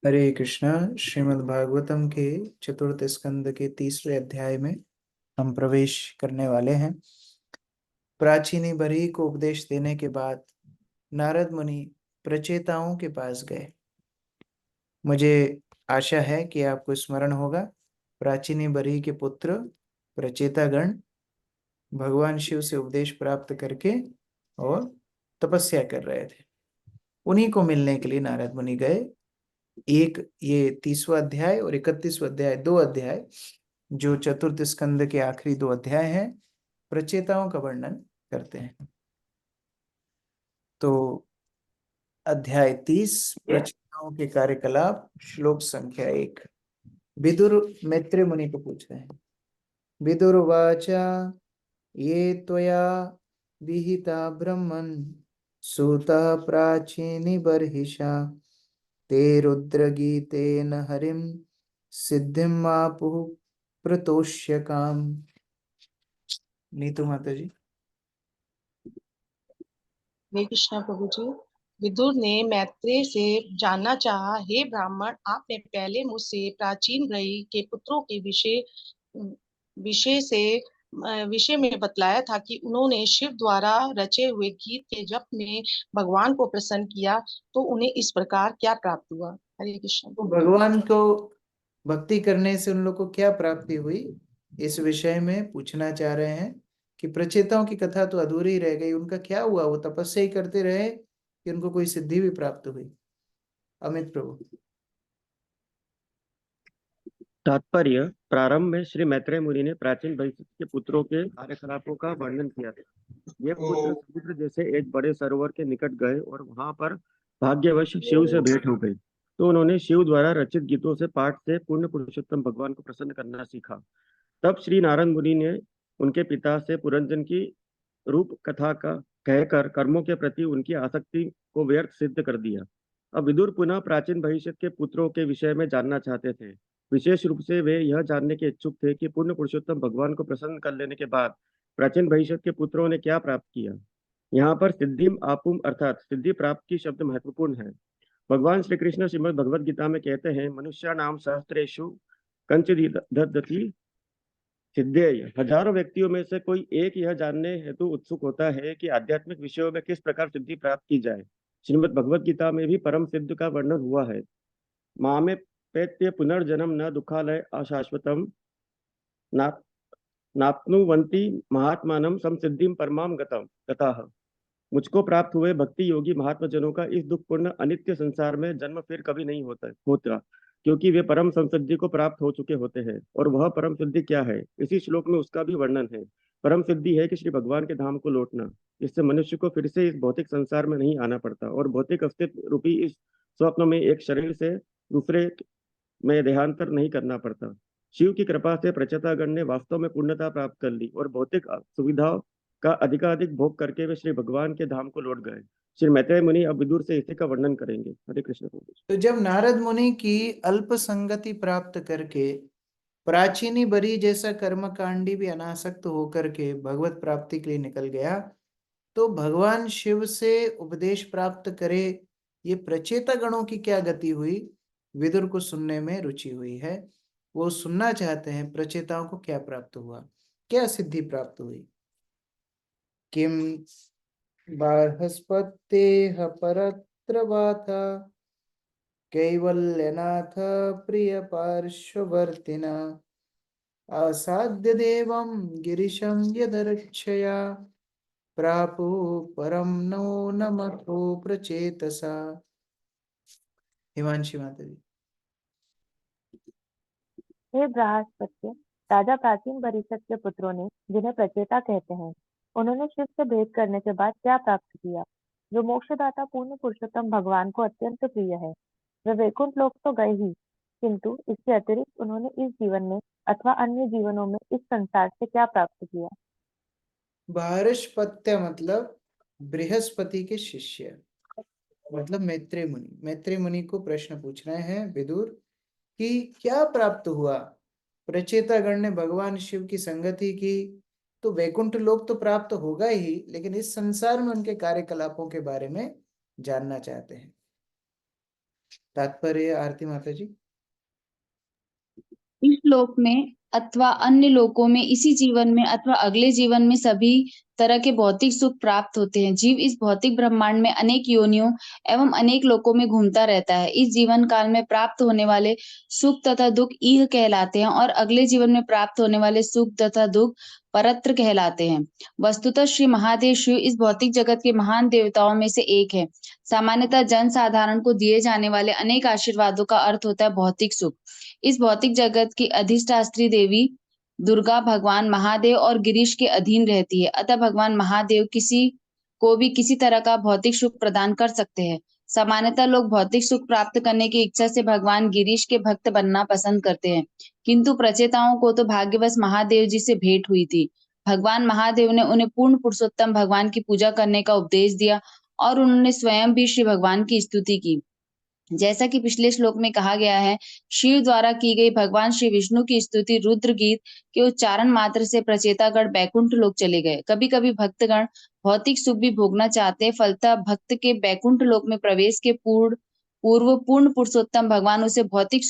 हरे कृष्णा। श्रीमद् भागवतम के चतुर्थ स्कंद के तीसरे अध्याय में हम प्रवेश करने वाले हैं। प्राचीनी बरी को उपदेश देने के बाद नारद मुनि प्रचेताओं के पास गए। मुझे आशा है कि आपको स्मरण होगा, प्राचीनी बरी के पुत्र प्रचेतागण भगवान शिव से उपदेश प्राप्त करके और तपस्या कर रहे थे। उन्हीं को मिलने के लिए नारद मुनि गए। एक ये 30वां अध्याय और 31वां अध्याय, दो अध्याय जो चतुर्थ स्कंद के आखिरी दो अध्याय हैं, प्रचेताओं का वर्णन करते हैं। तो अध्याय 30 प्रचेताओं के कार्यकलाप, श्लोक संख्या 1। विदुर मैत्रेय मुनि को पूछ रहे हैं। विदुर्वाचा ये त्वया विहिता ब्रह्मन् सूतः प्राचीनि बर्हिषा ते रुद्रगीतेन हरिम सिद्धिम आपुः प्रतोष्य काम। नीतू माता जी। हरे कृष्णा प्रभु जी। विदुर ने मैत्रेय से जानना चाहा, हे ब्राह्मण, आपने पहले मुझसे प्राचीन रई के पुत्रों के विषय से विषय में बतलाया था कि उन्होंने शिव द्वारा रचे हुए गीत के जप में भगवान को प्रसन्न किया, तो उन्हें इस प्रकार क्या प्राप्त हुआ। हरे कृष्ण। तो भगवान को भक्ति करने से उन लोग को क्या प्राप्ति हुई, इस विषय में पूछना चाह रहे हैं कि प्रचेताओं की कथा तो अधूरी ही रह गई। उनका क्या हुआ? वो तपस्या ही करते रहे कि उनको कोई सिद्धि भी प्राप्त हुई? अमित प्रभु। तात्पर्य। प्रारंभ में श्री मैत्रेय मुनि ने प्राचीन भविष्य के पुत्रों के कार्यकलापों का वर्णन किया था। ये पुत्र समुद्र जैसे एक बड़े सरोवर के निकट गए और वहां पर भाग्यवश शिव से भेंट हो गई। तो उन्होंने शिव द्वारा रचित गीतों से पाठ से पूर्ण पुरुषोत्तम भगवान को प्रसन्न करना सीखा। तब श्री नारद मुनि ने उनके पिता से पुरंजन की रूप कथा का कहकर कर्मों के प्रति उनकी आसक्ति को व्यर्थ सिद्ध कर दिया। अब विदुर पुनः प्राचीन भविष्य के पुत्रों के विषय में जानना चाहते थे। विशेष रूप से वे यह जानने के इच्छुक थे कि पूर्ण पुरुषोत्तम भगवान को प्रसन्न कर लेने के बाद प्राचीन भविष्य के पुत्रों ने क्या प्राप्त किया। यहाँ पर सिद्धिम आपुम अर्थात सिद्धि प्राप्त की शब्द महत्वपूर्ण है। भगवान श्री कृष्ण श्रीमद् भगवद गीता में कहते हैं, मनुष्य नाम सहस्त्रेषु कंचिदधति सिद्धेय। हजारों व्यक्तियों में से कोई एक यह जानने हेतु उत्सुक होता है कि आध्यात्मिक विषयों में किस प्रकार सिद्धि प्राप्त की जाए। श्रीमद् भगवद गीता में भी परम सिद्ध का वर्णन हुआ है। मामे पैत्य पुनर्जन्म न दुखालय अशाश्वतम ना नाप्नुवन्ति महात्मानम समसिद्धिम परमाम गताः। मुझको प्राप्त हुए भक्ति योगी महात्मा जनों का इस दुखपूर्ण अनित्य संसार में जन्म फिर कभी नहीं होता, क्योंकि वे परम संसिद्धि को प्राप्त हो चुके होते हैं। और वह परम सिद्धि क्या है, इसी श्लोक में उसका भी वर्णन है। परम सिद्धि है कि श्री भगवान के धाम को लौटना। इससे मनुष्य को फिर से इस भौतिक संसार में नहीं आना पड़ता और भौतिक अस्तित्व रूपी इस स्वप्न में एक शरीर से दूसरे में देहांतर नहीं करना पड़ता। शिव की कृपा से प्रचेतागण ने वास्तव में पूर्णता प्राप्त कर ली और भौतिक सुविधाओं का अधिकाधिक भोग करके वे श्री भगवान के धाम को लौट गए। श्री मैत्रेय मुनि अब विदुर से इसी का वर्णन करेंगे। हरे कृष्ण प्रभु। तो जब नारद मुनि की अल्प संगति प्राप्त करके प्राचीनी बरी जैसा कर्मकांडी भी अनासक्त होकर के भगवत प्राप्ति के लिए निकल गया, तो भगवान शिव से उपदेश प्राप्त करे ये प्रचेता गणों की क्या गति हुई, विदुर को सुनने में रुचि हुई है। वो सुनना चाहते हैं प्रचेताओं को क्या प्राप्त हुआ, क्या सिद्धि प्राप्त हुई। किम बार्हस्पतेः परत्र वाथा कैवल्यनाथ प्रिय पार्श्ववर्तिना आसाद्य देवं गिरिशं यदर्क्षया प्रापु परम नो नमतो प्रचेतसा। हिमांशी माता जी। हे बृहस्पति, राजा प्राचीन परिषद के पुत्रों ने, जिन्हें प्रचेता कहते हैं, उन्होंने शिव से भेंट करने के बाद क्या प्राप्त किया, जो मोक्षदाता पूर्ण पुरुषोत्तम भगवान को अत्यंत प्रिय है। वे वैकुंठ लोक तो गए ही, किंतु इसके अतिरिक्त उन्होंने इस जीवन में अथवा अन्य जीवनों में इस संसार से क्या प्राप्त किया। बृहस्पत्य मतलब बृहस्पति के शिष्य, मतलब मैत्रेय मुनि। मैत्रेय मुनि को प्रश्न पूछ रहे हैं विदुर कि क्या प्राप्त हुआ। प्रचेतागण ने भगवान शिव की संगति की तो वैकुंठ लोक तो प्राप्त होगा ही, लेकिन इस संसार में उनके कार्यकलापों के बारे में जानना चाहते हैं। तात्पर्य आरती माता जी। इस लोक में अथवा अन्य लोकों में, इसी जीवन में अथवा अगले जीवन में सभी तरह के भौतिक सुख प्राप्त होते हैं। जीव इस भौतिक ब्रह्मांड में अनेक योनियों एवं अनेक लोकों में घूमता रहता है। इस जीवन काल में प्राप्त होने वाले सुख तथा दुख इह कहलाते हैं और अगले जीवन में प्राप्त होने वाले सुख तथा दुख परत्र कहलाते हैं। वस्तुतः श्री महादेव शिव इस भौतिक जगत के महान देवताओं में से एक है। सामान्यतः जन साधारण को दिए जाने वाले अनेक आशीर्वादों का अर्थ होता है भौतिक सुख। इस भौतिक जगत की अधिष्ठात्री देवी दुर्गा भगवान महादेव और गिरीश के अधीन रहती है। अतः भगवान महादेव किसी को भी किसी तरह का भौतिक सुख प्रदान कर सकते हैं। सामान्यतः लोग भौतिक सुख प्राप्त करने की इच्छा से भगवान गिरीश के भक्त बनना पसंद करते हैं, किंतु प्रचेताओं को तो भाग्यवश महादेव जी से भेंट हुई थी। भगवान महादेव ने उन्हें पूर्ण पुरुषोत्तम भगवान की पूजा करने का उपदेश दिया और उन्होंने स्वयं भी श्री भगवान की स्तुति की। जैसा कि पिछले श्लोक में कहा गया है, शिव द्वारा की गई भगवान श्री विष्णु की स्तुति रुद्र गीत के उच्चारण मात्र से प्रचेतागण बैकुंठ लोक चले गए। कभी कभी भक्तगण भौतिक सुख भी भोगना चाहते हैं, फलतः भक्त के बैकुंठ लोक में प्रवेश के पूर्व पूर्ण पुरुषोत्तम भगवान उसे भौतिक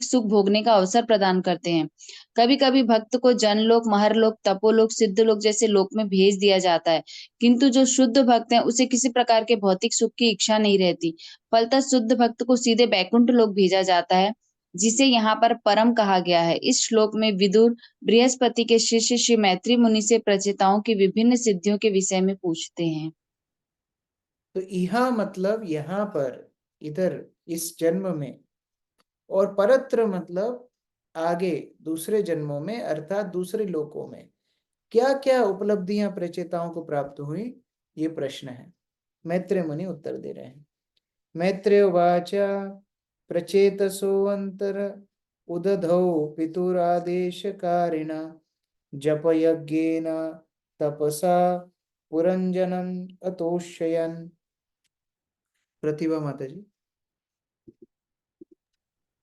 सुख भोगने का अवसर प्रदान करते हैं। कभी कभी भक्त को जनलोक, महरलोक, तपोलोक, सिद्धलोक जैसे लोक में भेज दिया जाता है, किंतु जो शुद्ध भक्त हैं उसे किसी प्रकार के भौतिक सुख की इच्छा नहीं रहती। फलतः शुद्ध भक्त को सीधे बैकुंठ लोक भेजा जाता है, जिसे यहाँ पर परम कहा गया है। इस श्लोक में विदुर बृहस्पति के शिष्य श्री मैत्री मुनि से प्रचेताओं की विभिन्न सिद्धियों के विषय में पूछते हैं। तो यहाँ मतलब यहाँ पर, इधर इस जन्म में, और परत्र मतलब आगे दूसरे जन्मों में अर्थात दूसरे लोकों में क्या क्या उपलब्धियां प्रचेताओं को प्राप्त हुई, ये प्रश्न है। मैत्रेय मुनि उत्तर दे रहे हैं। मैत्रेय उवाच प्रचेतसोऽन्तर उदधौ पितुरादेशकारिणा जपयज्ञेन तपसा पुरंजनम अतोषयन्। प्रतिभा माता जी।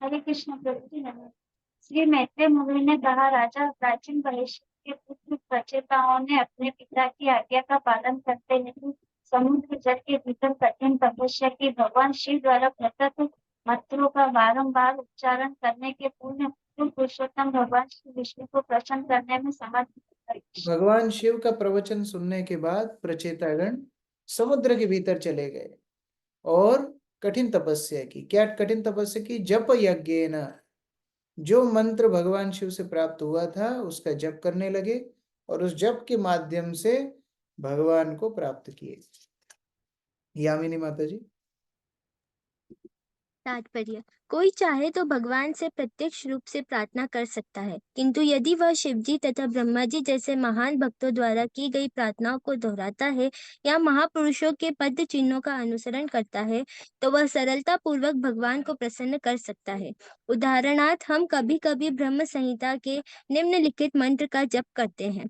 हरे कृष्ण प्रभु जी नमः। श्री मैत्रेय मुनि ने कहा, राजा, प्राचीन भविष्य के पुत्र प्रचेताओं ने अपने पिता की आज्ञा का पालन करते हुए समुद्र जल के भीतर कठिन तपस्या की। भगवान शिव द्वारा प्रदत्त मंत्रों का बारंबार उच्चारण करने के पूर्ण पुरुषोत्तम भगवान श्री विष्णु को प्रसन्न करने में समर्थ। भगवान शिव का प्रवचन सुनने के बाद प्रचेतागण समुद्र के भीतर चले गए और कठिन तपस्या की। क्या कठिन तपस्या की? जप यज्ञ न, जो मंत्र भगवान शिव से प्राप्त हुआ था उसका जप करने लगे और उस जप के माध्यम से भगवान को प्राप्त किए। यामिनी माता जी। तात्पर्य: कोई चाहे तो भगवान से प्रत्यक्ष रूप से प्रार्थना कर सकता है, किंतु यदि वह शिवजी तथा ब्रह्मा जी जैसे महान भक्तों द्वारा की गई प्रार्थनाओं को दोहराता है या महापुरुषों के पद चिन्हों का अनुसरण करता है, तो वह सरलता पूर्वक भगवान को प्रसन्न कर सकता है। उदाहरणार्थ, हम कभी कभी ब्रह्म संहिता के निम्नलिखित मंत्र का जप करते हैं: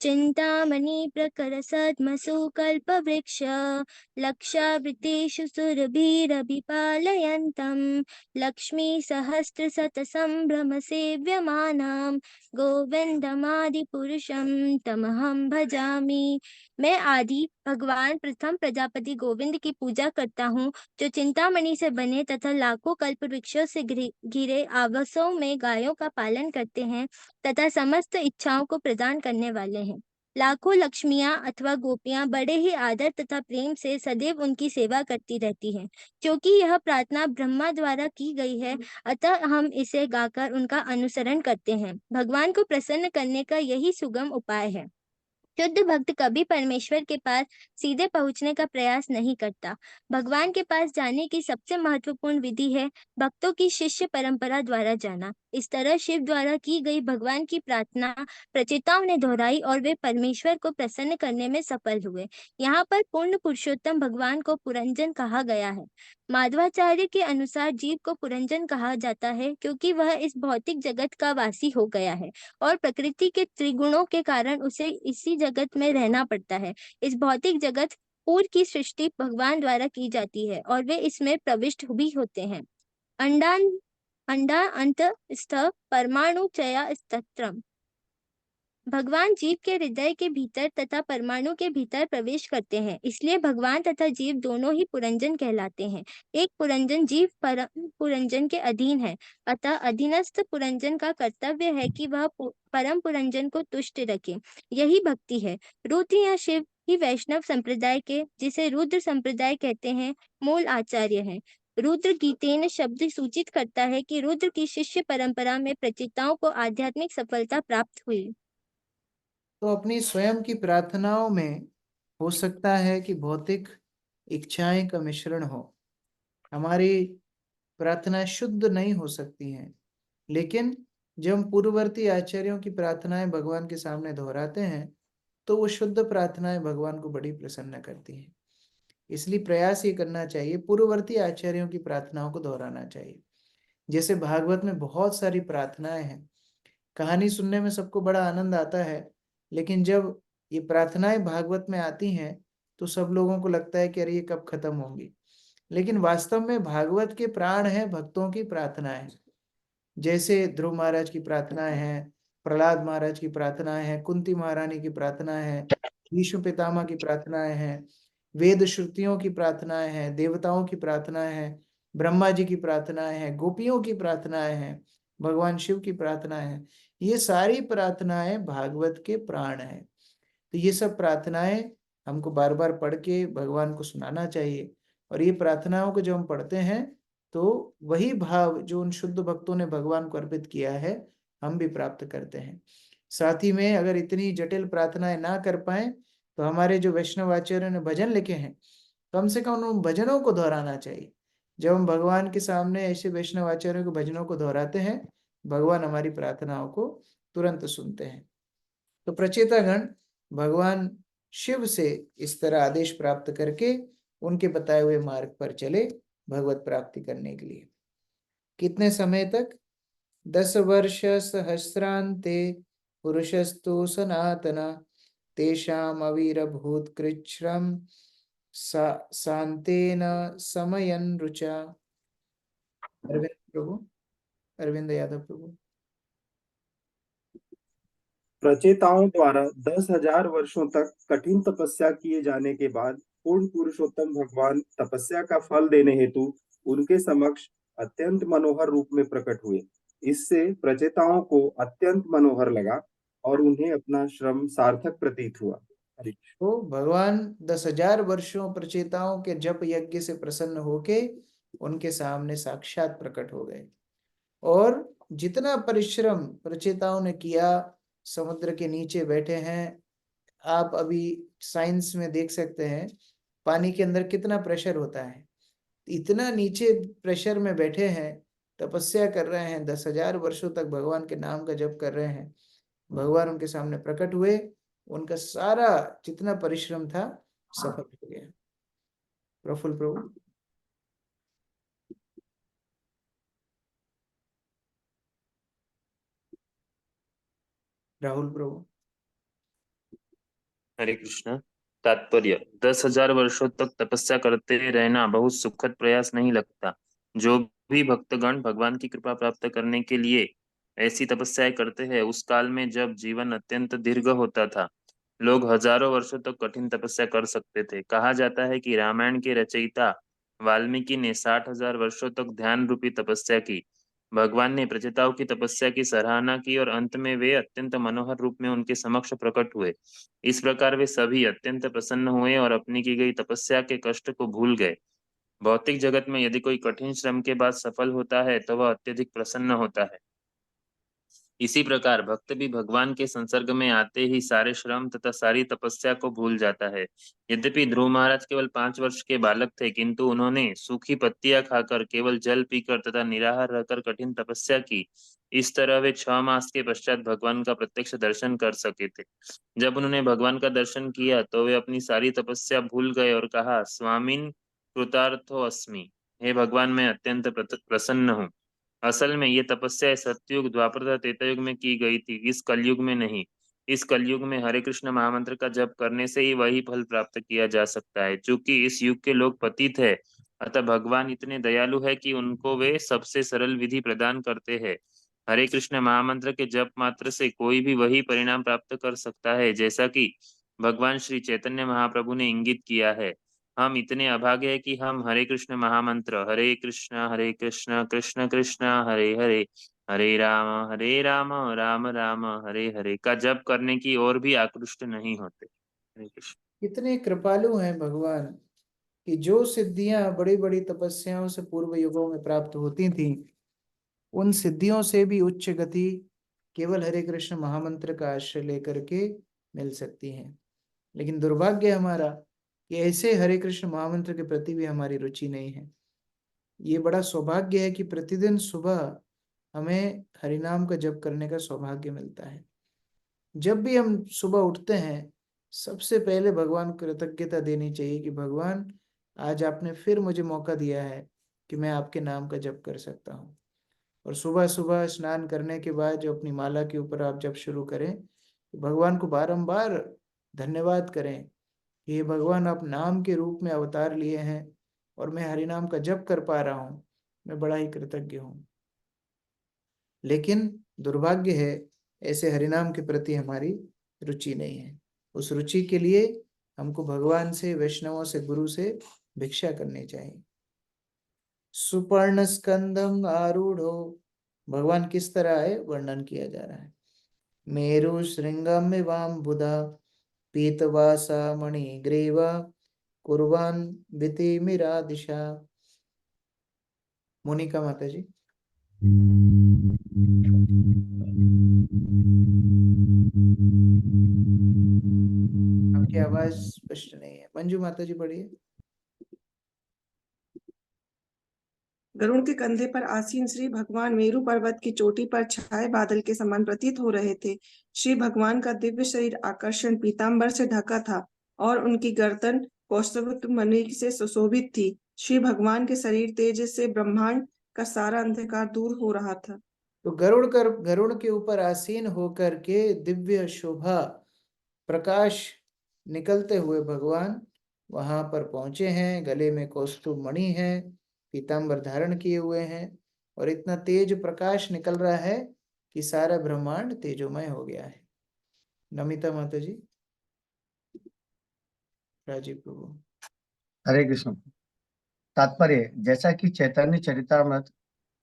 चिंतामणि प्रकर सद्मसु कल्पवृक्ष लक्षावृतेषु सुरभिरभिपालयन्तं लक्ष्मी सहस्र शतसंभ्रम सेव्यमानं गोविंदमादिपुरुषं तमहं भजामि। मैं आदि भगवान प्रथम प्रजापति गोविंद की पूजा करता हूँ, जो चिंतामणि से बने तथा लाखों कल्प वृक्षों से घिरे आवासों में गायों का पालन करते हैं तथा समस्त इच्छाओं को प्रदान करने वाले हैं। लाखों लक्ष्मियां अथवा गोपियां बड़े ही आदर तथा प्रेम से सदैव उनकी सेवा करती रहती हैं। क्योंकि यह प्रार्थना ब्रह्मा द्वारा की गई है, अतः हम इसे गाकर उनका अनुसरण करते हैं। भगवान को प्रसन्न करने का यही सुगम उपाय है। शुद्ध भक्त कभी परमेश्वर के पास सीधे पहुंचने का प्रयास नहीं करता। भगवान के पास जाने की सबसे महत्वपूर्ण विधि है भक्तों की शिष्य परंपरा द्वारा जाना। इस तरह शिव द्वारा की गई भगवान की प्रार्थना प्रचेताओं ने दोहराई और वे परमेश्वर को प्रसन्न करने में सफल हुए। यहाँ पर पूर्ण पुरुषोत्तम भगवान को पुरंजन कहा गया है। माधवाचार्य के अनुसार जीव को पुरंजन कहा जाता है क्योंकि वह इस भौतिक जगत का वासी हो गया है और प्रकृति के त्रिगुणों के कारण उसे इसी जगत में रहना पड़ता है। इस भौतिक जगत पूर्व की सृष्टि भगवान द्वारा की जाती है और वे इसमें प्रविष्ट भी होते हैं। अंडा अंत स्थ परमाणु चया स्तत्रम। भगवान जीव के हृदय के भीतर तथा परमाणु के भीतर प्रवेश करते हैं, इसलिए भगवान तथा जीव दोनों ही पुरंजन कहलाते हैं। एक पुरंजन जीव परम पुरंजन के अधीन है, अतः अधीनस्थ पुरंजन का कर्तव्य है कि वह परम पुरंजन को तुष्ट रखे। यही भक्ति है। रुद्र या शिव ही वैष्णव संप्रदाय के, जिसे रुद्र संप्रदाय कहते हैं, मूल आचार्य हैं। रुद्र गीतेन शब्द सूचित करता है कि रुद्र की शिष्य परंपरा में प्रचेताओं को आध्यात्मिक सफलता प्राप्त हुई। तो अपनी स्वयं की प्रार्थनाओं में हो सकता है कि भौतिक इच्छाएं का मिश्रण हो, हमारी प्रार्थना शुद्ध नहीं हो सकती हैं, लेकिन जब हम पूर्ववर्ती आचार्यों की प्रार्थनाएं भगवान के सामने दोहराते हैं तो वो शुद्ध प्रार्थनाएं भगवान को बड़ी प्रसन्न करती हैं। इसलिए प्रयास ये करना चाहिए, पूर्ववर्ती आचार्यों की प्रार्थनाओं को दोहराना चाहिए। जैसे भागवत में बहुत सारी प्रार्थनाएं हैं, कहानी सुनने में सबको बड़ा आनंद आता है, लेकिन जब ये प्रार्थनाएं भागवत में आती हैं तो सब लोगों को लगता है कि अरे ये कब खत्म होंगी। लेकिन वास्तव में भागवत के प्राण है भक्तों की प्रार्थनाएं। जैसे ध्रुव महाराज की प्रार्थनाएं हैं, प्रहलाद महाराज की प्रार्थनाएं हैं, कुंती महारानी की प्रार्थनाएं हैं, भीष्म पितामह की प्रार्थनाएं हैं, वेद श्रुतियों की प्रार्थनाएं हैं, देवताओं की प्रार्थनाएं हैं, ब्रह्मा जी की प्रार्थनाएं हैं, गोपियों की प्रार्थनाएं हैं, भगवान शिव की प्रार्थनाएं हैं। ये सारी प्रार्थनाएं भागवत के प्राण हैं। तो ये सब प्रार्थनाएं हमको बार बार पढ़ के भगवान को सुनाना चाहिए, और ये प्रार्थनाओं को जब हम पढ़ते हैं तो वही भाव जो उन शुद्ध भक्तों ने भगवान को अर्पित किया है हम भी प्राप्त करते हैं। साथ ही में अगर इतनी जटिल प्रार्थनाएं ना कर पाए तो हमारे जो वैष्णव आचार्यों ने भजन लिखे हैं, कम से कम उन भजनों को दोहराना चाहिए। जब हम भगवान के सामने ऐसे वैष्णव आचार्यों के भजनों को दोहराते हैं, भगवान हमारी प्रार्थनाओं को तुरंत सुनते हैं। तो प्रचेतागण भगवान शिव से इस तरह आदेश प्राप्त करके उनके बताए हुए मार्ग पर चले भगवत प्राप्ति करने के लिए। कितने समय तक? 10 वर्ष सहस्रांते पुरुषस्तु सनातना तेषाम अवीरभूत कृच्छ्रम शांतेन समयन रुचा। अरविंद यादव प्रभु। प्रचेताओं द्वारा 10,000 वर्षों तक कठिन तपस्या किए जाने के बाद पूर्ण पुरुषोत्तम भगवान तपस्या का फल देने हेतु उनके समक्ष अत्यंत मनोहर रूप में प्रकट हुए। इससे प्रचेताओं को अत्यंत मनोहर लगा और उन्हें अपना श्रम सार्थक प्रतीत हुआ। तो भगवान 10,000 वर्षों प्रचेताओं के जप यज्ञ से प्रसन्न होके उनके सामने साक्षात प्रकट हो गए, और जितना परिश्रम प्रचेताओं ने किया, समुद्र के नीचे बैठे हैं। आप अभी साइंस में देख सकते हैं पानी के अंदर कितना प्रेशर होता है, इतना नीचे प्रेशर में बैठे हैं, तपस्या कर रहे हैं, 10,000 वर्षों तक भगवान के नाम का जप कर रहे हैं। भगवान उनके सामने प्रकट हुए, उनका सारा जितना परिश्रम था सफल हो गया। प्रफुल्ल प्रभु। राहुल प्रभु। हरे कृष्ण। तात्पर्य: 10,000 वर्षों तक तपस्या करते रहना बहुत सुखद प्रयास नहीं लगता। जो भी भक्तगण भगवान की कृपा प्राप्त करने के लिए ऐसी तपस्याएं करते हैं, उस काल में जब जीवन अत्यंत दीर्घ होता था, लोग हजारों वर्षों तक कठिन तपस्या कर सकते थे। कहा जाता है कि रामायण के रचयिता वाल्मीकि ने 60,000 वर्षों तक ध्यान रूपी तपस्या की। भगवान ने प्रचेताओं की तपस्या की सराहना की और अंत में वे अत्यंत मनोहर रूप में उनके समक्ष प्रकट हुए। इस प्रकार वे सभी अत्यंत प्रसन्न हुए और अपनी की गई तपस्या के कष्ट को भूल गए। भौतिक जगत में यदि कोई कठिन श्रम के बाद सफल होता है तो वह अत्यधिक प्रसन्न होता है। इसी प्रकार भक्त भी भगवान के संसर्ग में आते ही सारे श्रम तथा सारी तपस्या को भूल जाता है। यद्यपि ध्रुव महाराज केवल 5 वर्ष के बालक थे, किंतु उन्होंने सूखी पत्तियां खाकर, केवल जल पीकर तथा निराहार रहकर कठिन तपस्या की। इस तरह वे 6 मास के पश्चात भगवान का प्रत्यक्ष दर्शन कर सके थे। जब उन्होंने भगवान का दर्शन किया तो वे अपनी सारी तपस्या भूल गए और कहा, स्वामिन कृतार्थो अस्मि। हे भगवान, मैं अत्यंत प्रसन्न हूँ। असल में ये तपस्या सतयुग, द्वापर तथा त्रेतायुग में की गई थी, इस कलयुग में नहीं। इस कलयुग में हरे कृष्ण महामंत्र का जप करने से ही वही फल प्राप्त किया जा सकता है। चूंकि इस युग के लोग पतित है, अतः भगवान इतने दयालु है कि उनको वे सबसे सरल विधि प्रदान करते हैं। हरे कृष्ण महामंत्र के जप मात्र से कोई भी वही परिणाम प्राप्त कर सकता है जैसा कि भगवान श्री चैतन्य महाप्रभु ने इंगित किया है। हम इतने अभागे हैं कि हम हरे कृष्ण महामंत्र हरे कृष्ण कृष्ण कृष्ण हरे हरे हरे राम राम राम हरे हरे का जप करने की ओर भी आकृष्ट नहीं होते। हरे कृष्ण। कितने कृपालु हैं भगवान कि जो सिद्धियां बड़ी बड़ी तपस्याओं से पूर्व युगों में प्राप्त होती थी, उन सिद्धियों से भी उच्च गति केवल हरे कृष्ण महामंत्र का आश्रय लेकर के मिल सकती है। लेकिन दुर्भाग्य हमारा कि ऐसे हरे कृष्ण महामंत्र के प्रति भी हमारी रुचि नहीं है। ये बड़ा सौभाग्य है कि प्रतिदिन सुबह हमें हरिनाम का जप करने का सौभाग्य मिलता है। जब भी हम सुबह उठते हैं, सबसे पहले भगवान को कृतज्ञता देनी चाहिए कि भगवान, आज आपने फिर मुझे मौका दिया है कि मैं आपके नाम का जप कर सकता हूँ। और सुबह सुबह स्नान करने के बाद जो अपनी माला के ऊपर आप जप शुरू करें, तो भगवान को बारंबार धन्यवाद करें कि हे भगवान, आप नाम के रूप में अवतार लिए हैं और मैं हरिनाम का जप कर पा रहा हूँ, मैं बड़ा ही कृतज्ञ हूँ। लेकिन दुर्भाग्य है, ऐसे हरिनाम के प्रति हमारी रुचि नहीं है। उस रुचि के लिए हमको भगवान से, वैष्णवों से, गुरु से भिक्षा करनी चाहिए। सुपर्ण स्कंदम आरूढ़ो, भगवान किस तरह है वर्णन किया जा रहा है। मेरु श्रृंगम वाम बुधा पीतवासा मणिग्रीवा कुर्वान बिति मिरा दिशा। मोनिका माता जी, आपकी आवाज स्पष्ट नहीं है। मंजू माता जी पढ़िए। गरुड़ के कंधे पर आसीन श्री भगवान मेरु पर्वत की चोटी पर छाए बादल के समान प्रतीत हो रहे थे। श्री भगवान का दिव्य शरीर आकर्षण पीतांबर से ढका था और उनकी गर्दन कौस्तुभ मणि से सुशोभित थी। श्री भगवान के शरीर तेज से ब्रह्मांड का सारा अंधकार दूर हो रहा था। तो गरुड़ के ऊपर आसीन होकर के दिव्य शोभा प्रकाश निकलते हुए भगवान वहां पर पहुंचे हैं। गले में कौस्तुभ मणि है, पीतांबर धारण किए हुए हैं और इतना तेज प्रकाश निकल रहा है कि सारा ब्रह्मांड तेजोमय हो गया है। नमिता माता जी, राजीव प्रभु। हरे कृष्ण। तात्पर्य, जैसा कि चैतन्य चरितामृत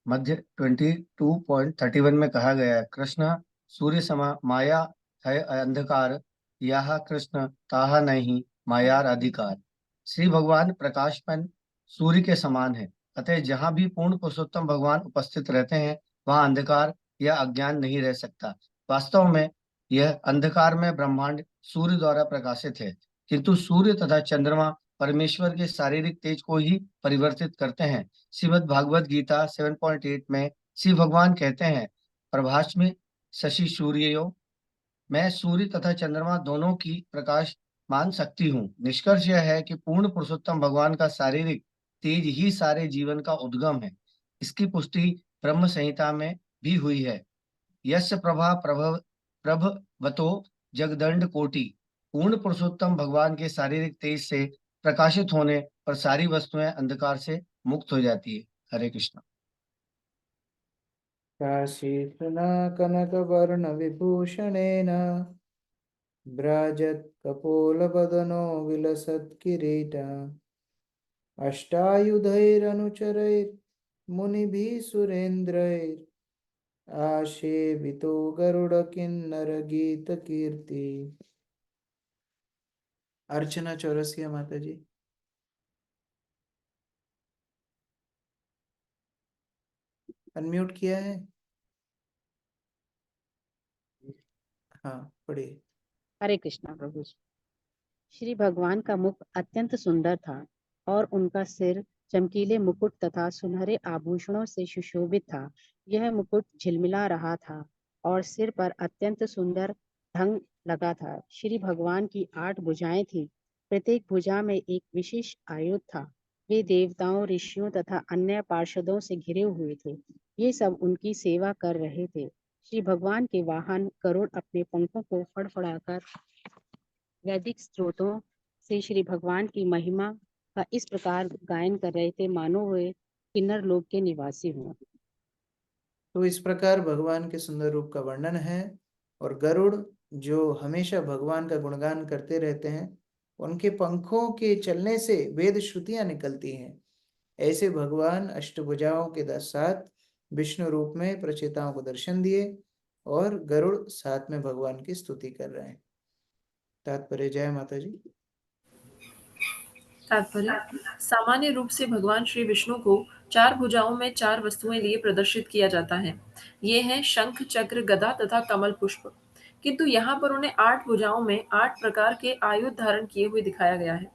मध्य 22.31 में कहा गया है, कृष्ण सूर्य समा माया है अंधकार, यह कृष्ण ताहा नहीं मायार अधिकार। श्री भगवान प्रकाशपन सूर्य के समान है, अतः जहाँ भी पूर्ण पुरुषोत्तम भगवान उपस्थित रहते हैं वहाँ अंधकार या अज्ञान नहीं रह सकता। वास्तव में यह अंधकार में ब्रह्मांड सूर्य द्वारा प्रकाशित है, किंतु सूर्य तथा चंद्रमा परमेश्वर के शारीरिक तेज को ही परिवर्तित करते हैं। श्रीमद् भागवत गीता 7.8 में श्री भगवान कहते हैं, प्रभास में शशि सूर्यो, मैं सूर्य तथा चंद्रमा दोनों की प्रकाश मान सकती हूँ। निष्कर्ष यह है कि पूर्ण पुरुषोत्तम भगवान का शारीरिक तेज ही सारे जीवन का उद्गम है। इसकी पुष्टि ब्रह्म संहिता में भी हुई है। यस्य प्रभा प्रभवतो जगदंड कोटि। पूर्ण पुरुषोत्तम भगवान के शारीरिक तेज से प्रकाशित होने पर सारी वस्तुएं अंधकार से मुक्त हो जाती है। हरे कृष्ण। काशीर्षुना कनकवर्ण विभूषणेन व्राजत् कपोलवदनो विलसत् किरीटा अष्टायुधैरनुचरैर्मुनिभिः सुरेन्द्रैः आसेवितो गरुडकिन्नरगीतकीर्ति। अर्चना चौरसिया माता जी। अनम्यूट किया है? हाँ, पढ़िए। हरे कृष्णा प्रभु जी। श्री भगवान का मुख अत्यंत सुंदर था और उनका सिर चमकीले मुकुट तथा सुनहरे आभूषणों से सुशोभित था। यह मुकुट झिलमिला रहा था और सिर पर अत्यंत सुंदर ढंग लगा था। श्री भगवान की 8 भुजाएं थी, प्रत्येक भुजा में एक विशेष आयुध था। वे देवताओं, ऋषियों तथा अन्य पार्षदों से घिरे हुए थे। ये सब उनकी सेवा कर रहे थे। श्री भगवान के वाहन गरुड़ अपने पंखों को फड़फड़ाकर वैदिक स्रोतों से श्री भगवान की महिमा का इस प्रकार गायन कर रहे थे मानो वे किन्नर लोक के निवासी हों। तो इस प्रकार भगवान के सुंदर रूप का वर्णन है। और गरुड़ जो हमेशा भगवान का गुणगान करते रहते हैं, उनके पंखों के चलने से वेद श्रुतियां निकलती हैं। ऐसे भगवान अष्टभुजाओं के साथ विष्णु रूप में प्रचेताओं को दर्शन दिए और गरुड़ साथ में भगवान की स्तुति कर रहे हैं। तात्पर्य। जय माता जी। तात्पर्य, सामान्य रूप से भगवान श्री विष्णु को 4 भुजाओं में 4 वस्तुएं लिए प्रदर्शित किया जाता है। ये हैं शंख, चक्र, गदा तथा कमल पुष्प। किंतु यहाँ पर उन्हें 8 भुजाओं में 8 प्रकार के आयुध धारण किए हुए दिखाया गया है।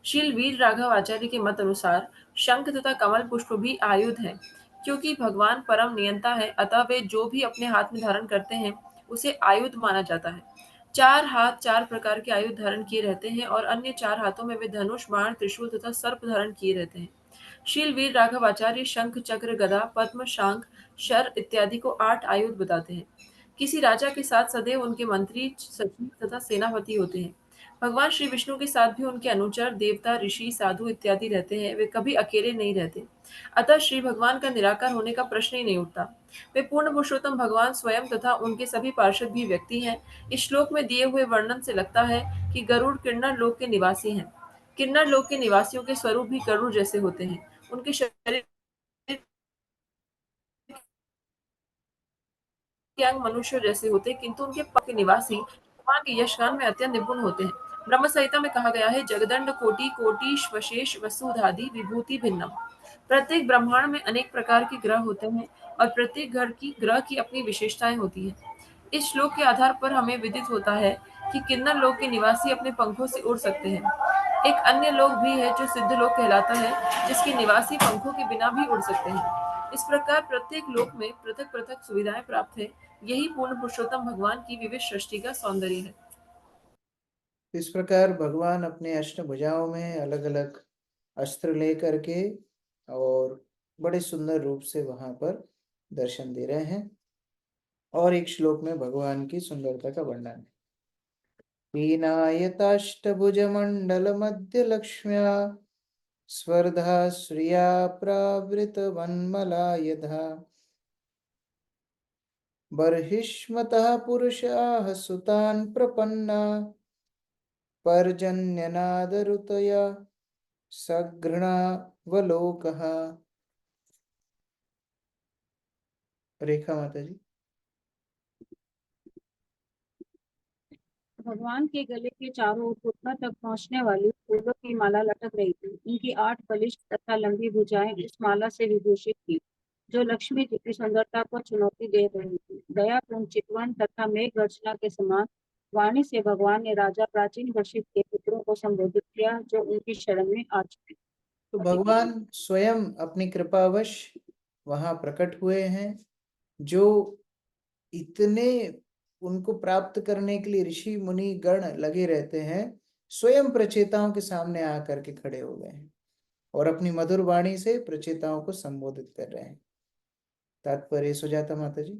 श्रील वीर राघव आचार्य के मत अनुसार शंख तथा कमल पुष्प भी आयुध हैं, क्योंकि भगवान परम नियंता है, अतः वे जो भी अपने हाथ में धारण करते हैं उसे आयुध माना जाता है। 4 हाथ 4 प्रकार के आयुध धारण किए रहते हैं और अन्य 4 हाथों में वे धनुष, बाण, त्रिशूल तथा सर्प धारण किए रहते हैं। शील वीर राघव आचार्य शंख, चक्र, गदा, पद्म, शांख, शर इत्यादि को 8 आयुध बताते हैं। किसी राजा के साथ सदैव उनके मंत्री, सचिव तथा सेनापति होते हैं। भगवान श्री विष्णु के साथ भी उनके अनुचर, देवता, ऋषि, साधु इत्यादि रहते हैं। वे कभी अकेले नहीं रहते। अतः श्री भगवान का निराकार होने का प्रश्न ही नहीं उठता। वे पूर्ण पुरुषोत्तम भगवान स्वयं तथा उनके सभी पार्षद भी व्यक्ति हैं। इस श्लोक में दिए हुए वर्णन से लगता है कि गरुड़ किन्नर लोक के निवासी हैं। किन्नर लोक के निवासियों के स्वरूप भी गरुड़ जैसे होते हैं। उनके शरीर के अंग मनुष्य जैसे होते, किंतु उनके पग के निवासी भगवान के यशगान में अत्यंत निपुण होते हैं। ब्रह्म संहिता में कहा गया है, जगदंड कोटि कोटि वशेष वसुधादि विभूति भिन्नम। प्रत्येक ब्रह्मांड में अनेक प्रकार के ग्रह होते हैं और प्रत्येक ग्रह की अपनी विशेषताएं होती है। इस श्लोक के आधार पर हमें विदित होता है कि किन्नर लोक के निवासी अपने पंखों से उड़ सकते हैं। एक अन्य लोक भी है जो सिद्ध लोक कहलाता है, जिसके निवासी पंखों के बिना भी उड़ सकते हैं। इस प्रकार प्रत्येक लोक में पृथक पृथक सुविधाएं प्राप्त है। यही पूर्ण पुरुषोत्तम भगवान की विविध सृष्टि का सौंदर्य है। इस प्रकार भगवान अपने अष्टभुजाओं में अलग अलग अस्त्र लेकर के और बड़े सुंदर रूप से वहां पर दर्शन दे रहे हैं। और एक श्लोक में भगवान की सुंदरता का वर्णन है। पीनायताष्टभुजमण्डलमध्यलक्ष्म्या स्वर्धा श्रिया प्रावृतवन्मलायधा बर्हिष्मतः पुरुषाः सुतान् प्रपन्ना पर्जन्यनादरुतया सघृणावलोकः। रेखा माता जी। भगवान के गले के चारों ओर घुटनों तक पहुंचने वाली फूलों की माला लटक रही थी। उनकी 8 बलिष्ठ तथा लंबी भुजाएं इस माला से विभूषित थी, जो लक्ष्मी जी की सुंदरता को चुनौती दे रही थी। दयापूर्ण चितवन तथा मेघ गर्जना के समान वाणी से भगवान ने राजा प्राचीन वर्षित के पुत्रों को संबोधित किया, जो उनकी शरण में आ चुके। तो भगवान स्वयं अपनी कृपावश वहां प्रकट हुए हैं। जो इतने उनको प्राप्त करने के लिए ऋषि मुनि गण लगे रहते हैं, स्वयं प्रचेताओं के सामने आकर के खड़े हो गए हैं और अपनी मधुर वाणी से प्रचेताओं को संबोधित कर रहे हैं। तात्पर्य। सुजाता माता जी।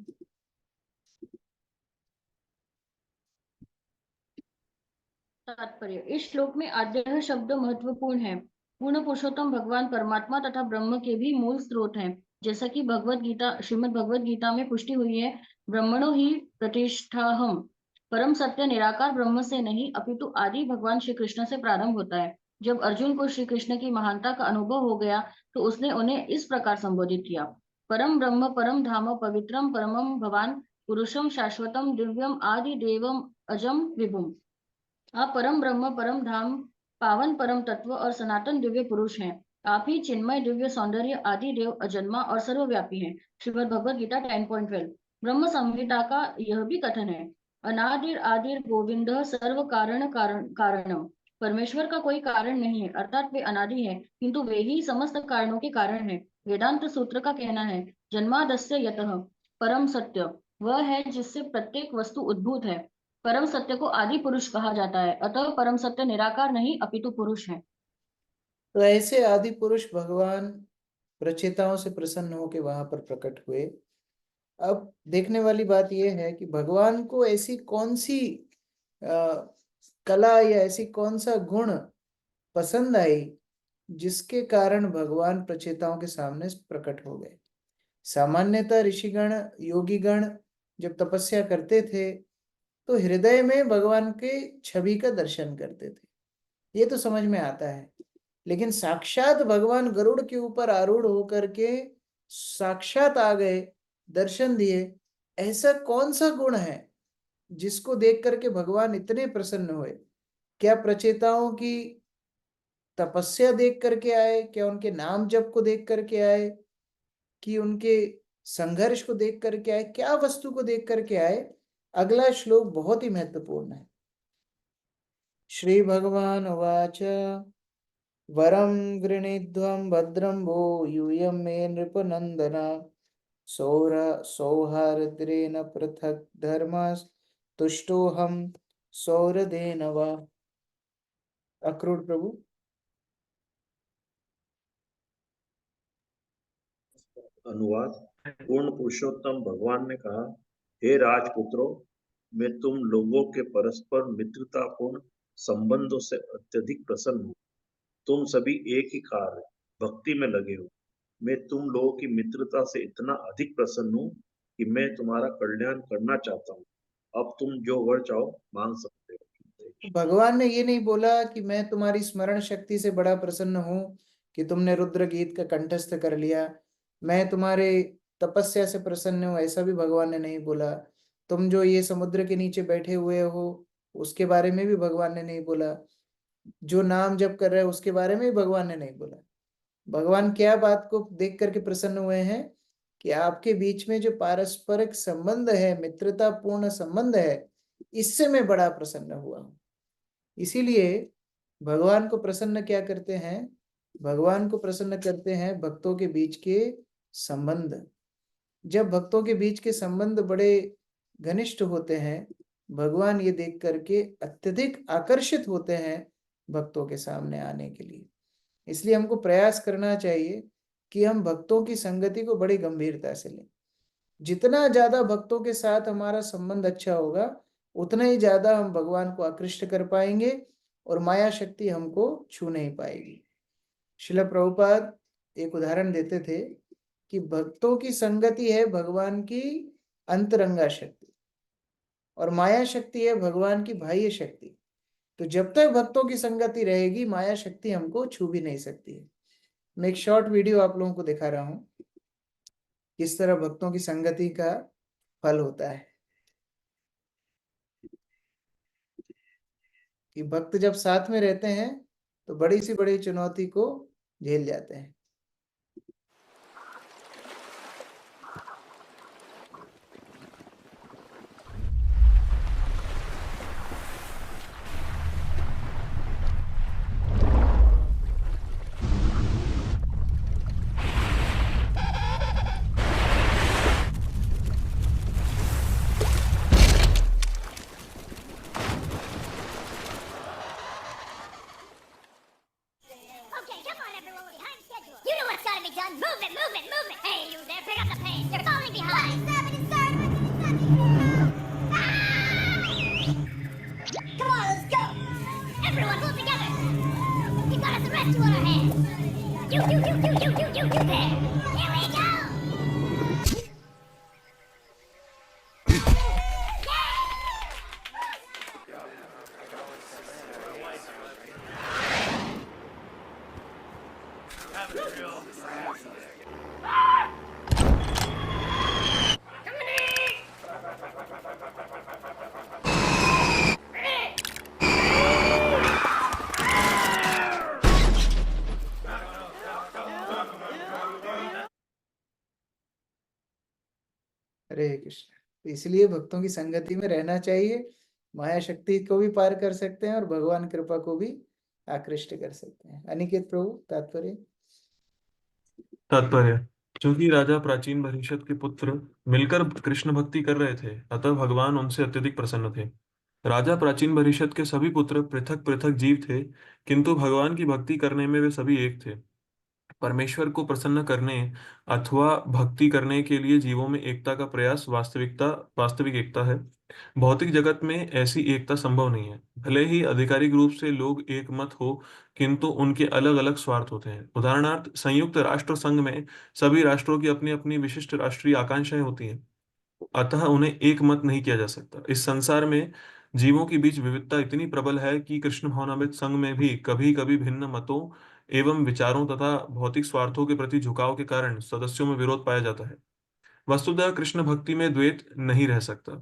तात्पर्य। इस श्लोक में आद्यः शब्द महत्वपूर्ण है। पूर्ण पुरुषोत्तम भगवान परमात्मा तथा ब्रह्म के भी मूल स्रोत हैं। जैसा कि श्रीमद् भगवद गीता में पुष्टि हुई है, ब्रह्मणो ही प्रतिष्ठाहम्। परम सत्य निराकार ब्रह्म से नहीं अपितु आदि भगवान श्री कृष्ण से प्रारंभ होता है। जब अर्जुन को श्री कृष्ण की महानता का अनुभव हो गया तो उसने उन्हें इस प्रकार संबोधित किया, परम ब्रह्म परम धाम पवित्रम परमम भवान पुरुषम शाश्वतम दिव्यम आदि देवम अजम विभुम। आप परम ब्रह्म, परम धाम, पावन परम तत्व और सनातन दिव्य पुरुष हैं। आप ही चिन्मय दिव्य सौंदर्य आदि देव अजन्मा और सर्वव्यापी हैं। श्रीमद् भगवद गीता 10.12। ब्रह्म संहिता का यह भी कथन है, अनादिर आदिर गोविंद सर्व कारणम। परमेश्वर का कोई कारण नहीं है, अर्थात वे अनादि है, किंतु वे ही समस्त कारणों के कारण है। वेदांत सूत्र का कहना है, जन्मादस्य यतः परम सत्य वह है जिससे प्रत्येक वस्तु उद्भूत है। परम सत्य को आदि पुरुष कहा जाता है, अतः परम सत्य निराकार नहीं अपितु पुरुष है। तो ऐसे आदि पुरुष भगवान प्रचेताओं से प्रसन्न होकर वहां पर प्रकट हुए। अब देखने वाली बात यह है कि भगवान को ऐसी कौन सी कला या ऐसी कौन सा गुण पसंद आई जिसके कारण भगवान प्रचेताओं के सामने प्रकट हो गए। सामान्यतः ऋषिगण योगीगण जब तपस्या करते थे तो हृदय में भगवान के छवि का दर्शन करते थे, ये तो समझ में आता है। लेकिन साक्षात भगवान गरुड़ के ऊपर आरूढ़ होकर के साक्षात आ गए, दर्शन दिए, ऐसा कौन सा गुण है जिसको देख करके भगवान इतने प्रसन्न हुए? क्या प्रचेताओं की तपस्या देख करके आए? क्या उनके नाम जप को देख करके आए? कि उनके संघर्ष को देख करके आए? क्या वस्तु को देख करके आए? अगला श्लोक बहुत ही महत्वपूर्ण है। श्री भगवान उवाच वरं गृणीध्वं भद्रं वो यूयं मे नृपनंदन सौहार्द्रेण पृथक् धर्मस्तुष्टोऽहं सौहृदेन वा। अक्रूर प्रभु। अनुवाद। पूर्ण पुरुषोत्तम भगवान ने कहा, हे राजपुत्रों, मैं तुम लोगों के परस्पर मित्रतापूर्ण संबंधों से अत्यधिक प्रसन्न हूँ। तुम सभी एक ही कार्य भक्ति में लगे हो। मैं तुम लोगों की मित्रता से इतना अधिक प्रसन्न हूँ कि मैं तुम्हारा कल्याण करना चाहता हूँ। अब तुम जो वर चाहो मांग सकते हो। भगवान ने ये नहीं बोला कि मैं तुम्हारी स्मरण शक्ति से बड़ा प्रसन्न हूं कि तुमने रुद्र गीत का कंठस्थ कर लिया, मैं तुम्हारे तपस्या से प्रसन्न हूं, ऐसा भी भगवान ने नहीं बोला। तुम जो ये समुद्र के नीचे बैठे हुए हो उसके बारे में भी भगवान ने नहीं बोला। जो नाम जप कर रहे हो उसके बारे में भी भगवान ने नहीं बोला। भगवान क्या बात को देख करके प्रसन्न हुए हैं कि आपके बीच में जो पारस्परिक संबंध है, मित्रता पूर्ण संबंध है, इससे मैं बड़ा प्रसन्न हुआ हूं। इसीलिए भगवान को प्रसन्न क्या करते हैं? भगवान को प्रसन्न करते हैं भक्तों के बीच के संबंध। जब भक्तों के बीच के संबंध बड़े घनिष्ठ होते हैं, भगवान ये देख करके अत्यधिक आकर्षित होते हैं भक्तों के सामने आने के लिए। इसलिए हमको प्रयास करना चाहिए कि हम भक्तों की संगति को बड़ी गंभीरता से लें। जितना ज्यादा भक्तों के साथ हमारा संबंध अच्छा होगा, उतना ही ज्यादा हम भगवान को आकृष्ट कर पाएंगे और माया शक्ति हमको छू नहीं पाएगी। श्रील प्रभुपाद एक उदाहरण देते थे कि भक्तों की संगति है भगवान की अंतरंगा शक्ति और माया शक्ति है भगवान की बाह्य शक्ति। तो जब तक भक्तों की संगति रहेगी, माया शक्ति हमको छू भी नहीं सकती है। मैं एक शॉर्ट वीडियो आप लोगों को दिखा रहा हूँ किस तरह भक्तों की संगति का फल होता है। कि भक्त जब साथ में रहते हैं तो बड़ी सी बड़ी चुनौती को झेल जाते हैं। हरे कृष्ण। इसलिए भक्तों की संगति में रहना चाहिए। माया शक्ति को भी पार कर सकते हैं और भगवान कृपा को भी आकृष्ट कर सकते हैं। अनिकेत प्रभु तात्पर्य। तात्पर्य, क्योंकि राजा प्राचीन भविष्यत के पुत्र मिलकर कृष्ण भक्ति कर रहे थे, अतः भगवान उनसे अत्यधिक प्रसन्न थे। राजा प्राचीन भविष्यत के सभी पुत्र पृथक पृथक जीव थे, किंतु भगवान की भक्ति करने में वे सभी एक थे। परमेश्वर को प्रसन्न करने अथवा भक्ति करने के लिए जीवों में एकता का प्रयास वास्तविक एकता है। भौतिक जगत में ऐसी एकता संभव नहीं है। भले ही आधिकारिक रूप से लोग एक मत हो, किंतु उनके अलग अलग स्वार्थ होते हैं। उदाहरणार्थ, संयुक्त राष्ट्र संघ में सभी राष्ट्रों की अपनी अपनी विशिष्ट राष्ट्रीय आकांक्षाएं होती हैं, अतः उन्हें एक मत नहीं किया जा सकता। इस संसार में जीवों के बीच विविधता इतनी प्रबल है कि कृष्ण भावनामृत संघ में भी कभी कभी भिन्न मतों एवं विचारों तथा भौतिक स्वार्थों के प्रति झुकाव के कारण सदस्यों में विरोध पाया जाता है। वस्तुतः कृष्ण भक्ति में द्वैत नहीं रह सकता।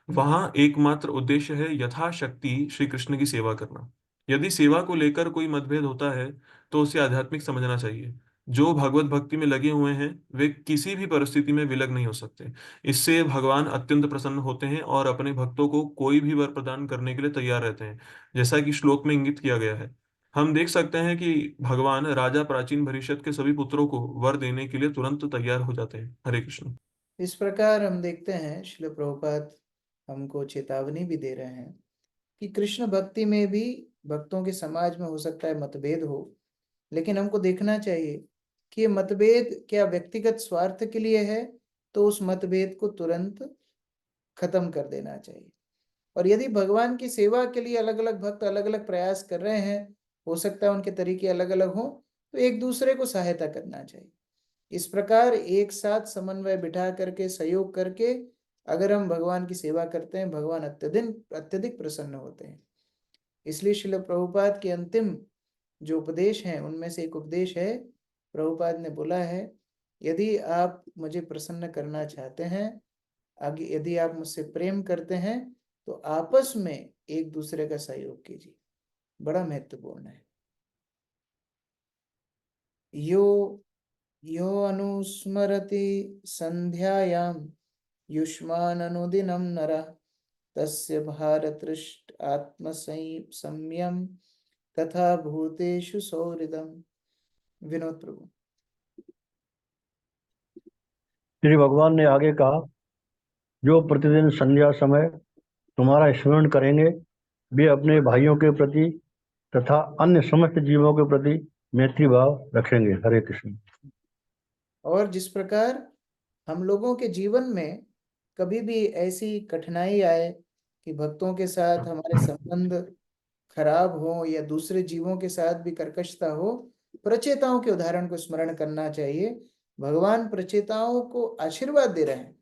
वहां एकमात्र उद्देश्य है यथाशक्ति श्री कृष्ण की सेवा करना। यदि सेवा को लेकर कोई मतभेद होता है तो उसे आध्यात्मिक समझना चाहिए। जो भगवत भक्ति में लगे हुए हैं वे किसी भी परिस्थिति में विलग नहीं हो सकते। इससे भगवान अत्यंत प्रसन्न होते हैं और अपने भक्तों को कोई भी वर प्रदान करने के लिए तैयार रहते हैं, जैसा कि श्लोक में इंगित किया गया है। हम देख सकते हैं कि भगवान राजा प्राचीन भविष्य के सभी पुत्रों को वर देने के लिए तुरंत तैयार हो जाते हैं। हरे कृष्ण। इस प्रकार हम देखते हैं श्रील प्रभुपाद हमको चेतावनी भी दे रहे हैं कि कृष्ण भक्ति में भी भक्तों के समाज में हो सकता है मतभेद हो, लेकिन हमको देखना चाहिए कि ये मतभेद क्या व्यक्तिगत स्वार्थ के लिए है, तो उस मतभेद को तुरंत खत्म कर देना चाहिए। और यदि भगवान की सेवा के लिए अलग अलग भक्त अलग अलग प्रयास कर रहे हैं, हो सकता है उनके तरीके अलग अलग हों, तो एक दूसरे को सहायता करना चाहिए। इस प्रकार एक साथ समन्वय बिठा करके सहयोग करके अगर हम भगवान की सेवा करते हैं, भगवान अत्यधिक प्रसन्न होते हैं। इसलिए श्रील प्रभुपाद के अंतिम जो उपदेश हैं उनमें से एक उपदेश है, प्रभुपाद ने बोला है, यदि आप मुझे प्रसन्न करना चाहते हैं, आगे यदि आप मुझसे प्रेम करते हैं, तो आपस में एक दूसरे का सहयोग कीजिए। बड़ा महत्वपूर्ण है। यो अनुस्मरति संध्यायां युष्मान अनुदिनं नरः तस्य भारतृष्ट आत्म संयम तथा भूतेषु सौहृदम। विनोद प्रभु। श्री भगवान ने आगे कहा, जो प्रतिदिन संध्या समय तुम्हारा स्मरण करेंगे वे अपने भाइयों के प्रति तथा अन्य समस्त जीवों के प्रति मैत्री भाव रखेंगे। हरे कृष्ण। और जिस प्रकार हम लोगों के जीवन में कभी भी ऐसी कठिनाई आए कि भक्तों के साथ हमारे संबंध खराब हो या दूसरे जीवों के साथ भी कर्कशता हो, प्रचेताओं के उदाहरण को स्मरण करना चाहिए। भगवान प्रचेताओं को आशीर्वाद दे रहे हैं,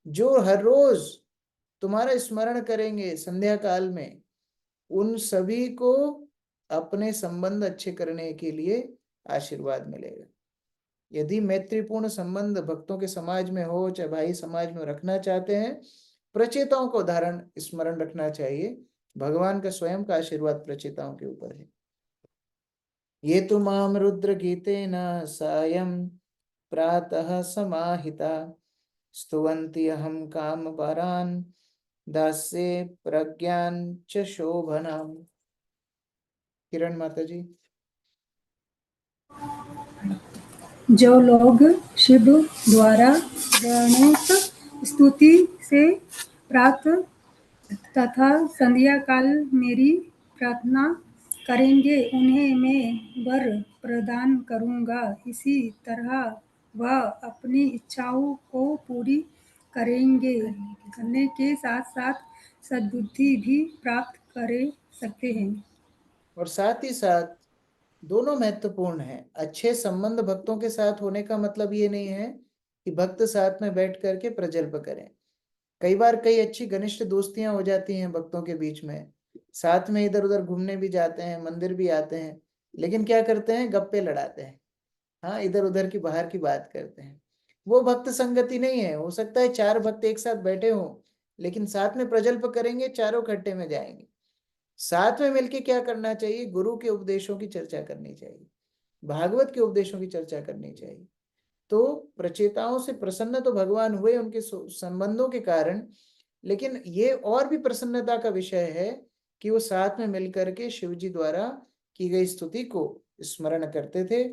जो हर रोज तुम्हारा स्मरण करेंगे संध्या काल में, उन सभी को अपने संबंध अच्छे करने के लिए आशीर्वाद मिलेगा। यदि मैत्रीपूर्ण संबंध भक्तों के समाज में हो, चाहे भाई समाज में रखना चाहते हैं, प्रचेताओं का उदाहरण स्मरण रखना चाहिए। भगवान का स्वयं का आशीर्वाद प्रचेताओं के ऊपर है। ये तो माम रुद्र गीतेन सायं प्रातः समाहिता स्तुवन्ति अहं काम परान दास्ये प्रज्ञान च शोभनाम। किरण माता जी। जो लोग शिव द्वारा गणेश स्तुति से प्राप्त तथा संध्या काल मेरी प्रार्थना करेंगे, उन्हें मैं वर प्रदान करूंगा। इसी तरह वह अपनी इच्छाओं को पूरी करने के साथ साथ सद्बुद्धि भी प्राप्त कर सकते हैं। और साथ ही साथ दोनों महत्वपूर्ण है। अच्छे संबंध भक्तों के साथ होने का मतलब ये नहीं है कि भक्त साथ में बैठ करके प्रजल्प करें। कई बार कई अच्छी घनिष्ठ दोस्तियां हो जाती हैं भक्तों के बीच में, साथ में इधर उधर घूमने भी जाते हैं, मंदिर भी आते हैं, लेकिन क्या करते हैं, गप्पे लड़ाते हैं। हाँ, इधर उधर की बाहर की बात करते हैं। वो भक्त संगति नहीं है। हो सकता है 4 भक्त एक साथ बैठे हों, लेकिन साथ में प्रजल्प करेंगे, चारों खड्डे में जाएंगे। साथ में मिलके क्या करना चाहिए, गुरु के उपदेशों की चर्चा करनी चाहिए, भागवत के उपदेशों की चर्चा करनी चाहिए। तो प्रचेताओं से प्रसन्न तो भगवान हुए उनके संबंधों के कारण, लेकिन ये और भी प्रसन्नता का विषय है कि वो साथ में मिलकर के शिव जी द्वारा की गई स्तुति को स्मरण करते थे।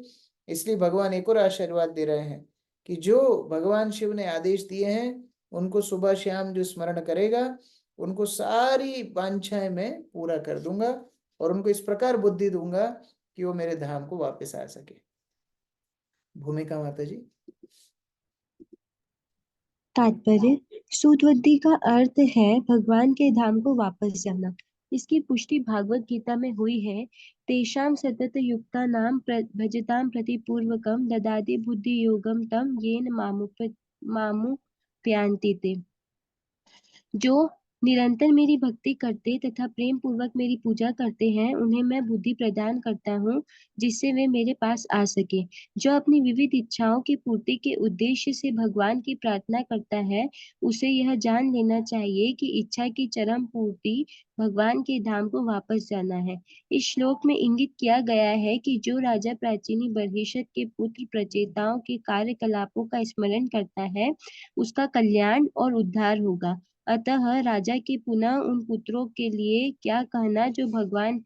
इसलिए भगवान एक और आशीर्वाद दे रहे हैं कि जो भगवान शिव ने आदेश दिए हैं उनको सुबह शाम जो स्मरण करेगा, उनको सारी वांछाएं मैं पूरा कर दूंगा और उनको इस प्रकार बुद्धि दूंगा कि वो मेरे धाम को वापस आ सके। भूमिका माता जी। तात्पर्य, सूतवृद्धि का अर्थ है भगवान के धाम को वापस जाना। इसकी पुष्टि भागवत गीता में हुई है। तेषां सतत युक्तानां भजतां प्रति पूर्वकं ददाति बुद्धि योगम तम येन मामुपयान्ति ते। जो निरंतर मेरी भक्ति करते तथा प्रेम पूर्वक मेरी पूजा करते हैं, उन्हें मैं बुद्धि प्रदान करता हूँ जिससे वे मेरे पास आ सके। जो अपनी विविध इच्छाओं की पूर्ति के उद्देश्य से भगवान की प्रार्थना करता है, उसे यह जान लेना चाहिए कि इच्छा की चरम पूर्ति भगवान के धाम को वापस जाना है। इस श्लोक में इंगित किया गया है कि जो राजा प्राचीनी बर्हिषद के पुत्र प्रचेताओं के कार्यकलापों का स्मरण करता है, उसका कल्याण और उद्धार होगा। अतः राजा के पुनः उन पुत्रों के लिए क्या कहना जो भगवान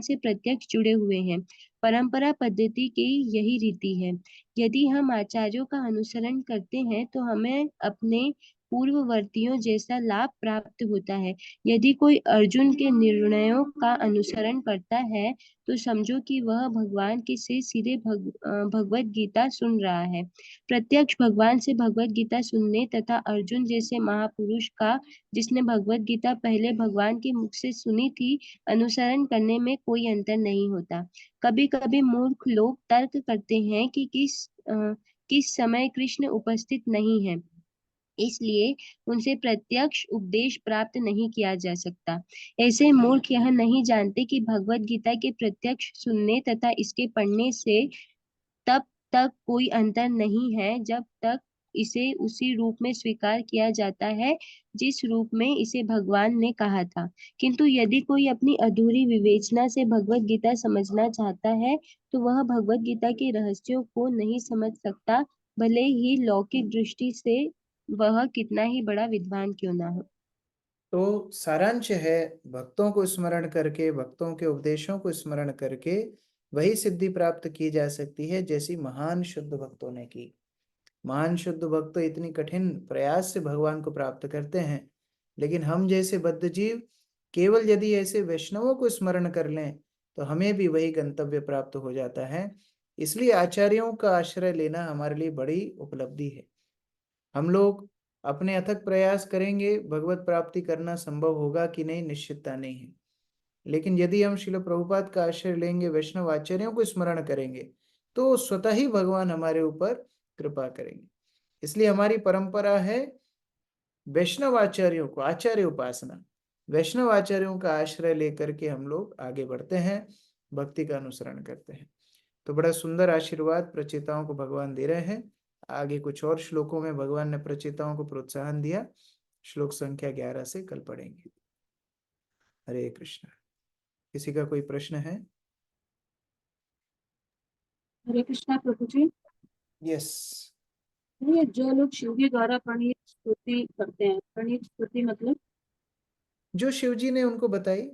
से प्रत्यक्ष जुड़े हुए हैं। परंपरा पद्धति की यही रीति है। यदि हम आचार्यों का अनुसरण करते हैं तो हमें अपने पूर्ववर्तियों जैसा लाभ प्राप्त होता है। यदि कोई अर्जुन के निर्णयों का अनुसरण करता है तो समझो कि वह भगवान के से सीधे भगवत गीता सुन रहा है। प्रत्यक्ष भगवान से भगवत गीता सुनने तथा अर्जुन जैसे महापुरुष का, जिसने भगवत गीता पहले भगवान के मुख से सुनी थी, अनुसरण करने में कोई अंतर नहीं होता। कभी कभी मूर्ख लोग तर्क करते हैं कि किस समय कृष्ण उपस्थित नहीं है, इसलिए उनसे प्रत्यक्ष उपदेश प्राप्त नहीं किया जा सकता। ऐसे मूर्ख यह नहीं जानते कि भगवत गीता के प्रत्यक्ष सुनने तथा इसके पढ़ने से तब तक कोई अंतर नहीं है जब तक इसे उसी रूप में स्वीकार किया जाता है जिस रूप में इसे भगवान ने कहा था। किंतु यदि कोई अपनी अधूरी विवेचना से भगवत गीता समझना चाहता है तो वह भगवत गीता के रहस्यों को नहीं समझ सकता, भले ही लौकिक दृष्टि से वह कितना ही बड़ा विद्वान क्यों ना हो। तो सारांश है, भक्तों को स्मरण करके, भक्तों के उपदेशों को स्मरण करके वही सिद्धि प्राप्त की जा सकती है जैसी महान शुद्ध भक्तों ने की। महान शुद्ध भक्त इतनी कठिन प्रयास से भगवान को प्राप्त करते हैं, लेकिन हम जैसे बद्ध जीव केवल यदि ऐसे वैष्णवों को स्मरण कर लें तो हमें भी वही गंतव्य प्राप्त हो जाता है। इसलिए आचार्यों का आश्रय लेना हमारे लिए बड़ी उपलब्धि है। हम लोग अपने अथक प्रयास करेंगे, भगवत प्राप्ति करना संभव होगा कि नहीं, निश्चितता नहीं है। लेकिन यदि हम श्रील प्रभुपाद का आश्रय लेंगे, वैष्णव आचार्यों को स्मरण करेंगे, तो स्वतः ही भगवान हमारे ऊपर कृपा करेंगे। इसलिए हमारी परंपरा है वैष्णव आचार्यों को, आचार्य उपासना, वैष्णव आचार्यों का आश्रय लेकर के हम लोग आगे बढ़ते हैं, भक्ति का अनुसरण करते हैं। तो बड़ा सुंदर आशीर्वाद प्रचेताओं को भगवान दे रहे हैं। आगे कुछ और श्लोकों में भगवान ने प्रचेताओं को प्रोत्साहन दिया। श्लोक संख्या 11 से कल पढ़ेंगे। हरे कृष्ण। किसी का कोई प्रश्न है? हरे कृष्णा प्रभु जी। यस। ये जो लोग शिव जी द्वारा प्रणीत स्तुति करते हैं, प्रणीत स्तुति मतलब जो शिवजी ने उनको बताई,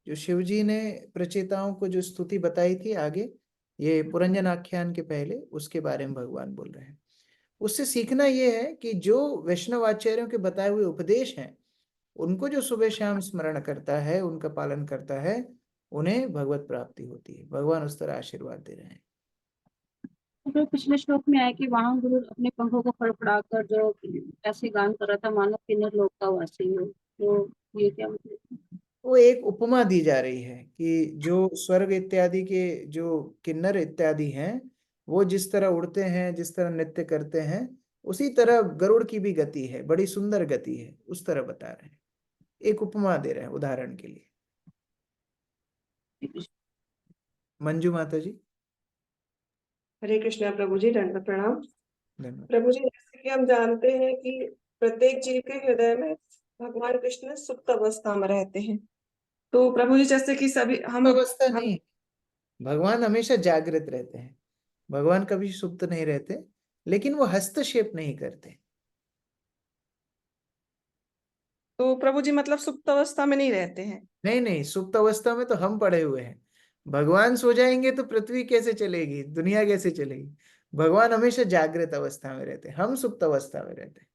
जो शिवजी ने प्रचेताओं को जो स्तुति बताई थी, आगे ये पुरंजन आख्यान के पहले उसके बारे में भगवान बोल रहे हैं। उससे सीखना यह है कि जो वैष्णव आचार्यों के बताए हुए उपदेश हैं, उनको जो सुबह शाम स्मरण करता है, उनका पालन करता है, उन्हें भगवत प्राप्ति होती है। भगवान उस तरह आशीर्वाद दे रहे हैं। तो पिछले श्लोक में आया कि वहां गुरु अपने पंखों को फड़फड़ाकर जो ऐसे गान कर रहा था मानो किन्नर लोक का वासी हो, तो ये क्या मतलब? वो एक उपमा दी जा रही है कि जो स्वर्ग इत्यादि के जो किन्नर इत्यादि हैं, वो जिस तरह उड़ते हैं, जिस तरह नृत्य करते हैं, उसी तरह गरुड़ की भी गति है, बड़ी सुंदर गति है, उस तरह बता रहे हैं। एक उपमा दे रहे हैं उदाहरण के लिए। मंजू माता जी। हरे कृष्णा प्रभु जी, दंडवत प्रणाम। धन्यवाद। प्रभु जी, जैसे कि हम जानते हैं कि प्रत्येक जीव के हृदय में भगवान कृष्ण सुप्त अवस्था में रहते हैं। तो प्रभु जी, जैसे कि सभी हम अवस्था नहीं, भगवान हमेशा जागृत रहते हैं, भगवान कभी सुप्त नहीं रहते, लेकिन वो हस्तक्षेप नहीं करते। तो प्रभु जी मतलब सुप्त अवस्था में नहीं रहते हैं? नहीं नहीं, सुप्त अवस्था में तो हम पड़े हुए हैं। भगवान सो जाएंगे तो पृथ्वी कैसे चलेगी, दुनिया कैसे चलेगी? भगवान हमेशा जागृत अवस्था में रहते हैं, हम सुप्त अवस्था में रहते हैं।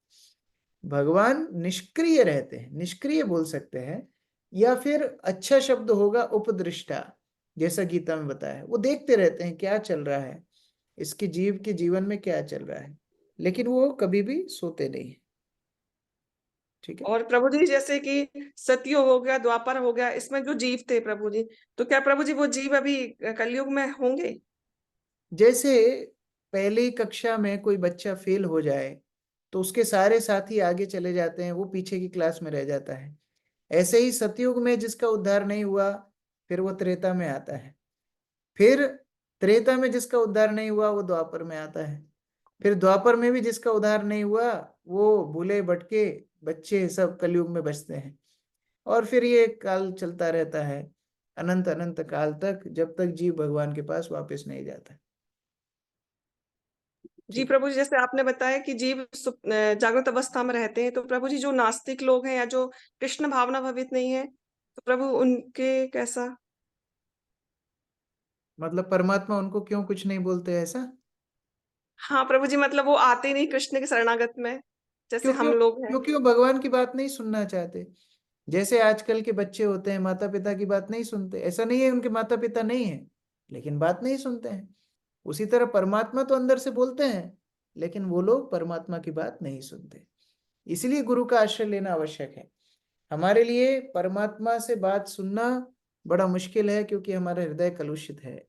भगवान निष्क्रिय रहते हैं, निष्क्रिय बोल सकते हैं, या फिर अच्छा शब्द होगा उपदृष्टा, जैसा गीता में बताया है। वो देखते रहते हैं क्या चल रहा है, इसके जीव के जीवन में क्या चल रहा है, लेकिन वो कभी भी सोते नहीं। ठीक है। और प्रभु जी जैसे कि सतयुग हो गया, द्वापर हो गया, इसमें जो जीव थे प्रभु जी, तो क्या प्रभु जी वो जीव अभी कलयुग में होंगे? जैसे पहली कक्षा में कोई बच्चा फेल हो जाए तो उसके सारे साथी आगे चले जाते हैं, वो पीछे की क्लास में रह जाता है। ऐसे ही सतयुग में जिसका उद्धार नहीं हुआ फिर वो त्रेता में आता है, फिर त्रेता में जिसका उद्धार नहीं हुआ वो द्वापर में आता है, फिर द्वापर में भी जिसका उद्धार नहीं हुआ वो भूले भटके बच्चे सब कलयुग में बचते हैं। और फिर ये काल चलता रहता है अनंत अनंत काल तक, जब तक जीव भगवान के पास वापस नहीं जाता। जी प्रभु जी, जैसे आपने बताया कि जीव जागृत अवस्था में रहते हैं, तो प्रभु जी जो नास्तिक लोग हैं या जो कृष्ण भावना भवित नहीं है, तो प्रभु उनके कैसा? मतलब परमात्मा उनको क्यों कुछ नहीं बोलते ऐसा? हाँ प्रभु जी, मतलब वो आते ही नहीं कृष्ण के शरणागत में, जैसे क्योंकि हम लोग हैं। क्योंकि वो भगवान की बात नहीं सुनना चाहते। जैसे आजकल के बच्चे होते हैं माता पिता की बात नहीं सुनते, ऐसा नहीं है उनके माता पिता नहीं है लेकिन बात नहीं सुनते हैं। उसी तरह परमात्मा तो अंदर से बोलते हैं लेकिन वो लोग परमात्मा की बात नहीं सुनते। इसलिए गुरु का आश्रय लेना आवश्यक है। हमारे लिए परमात्मा से बात सुनना बड़ा मुश्किल है क्योंकि हमारा हृदय कलुषित है।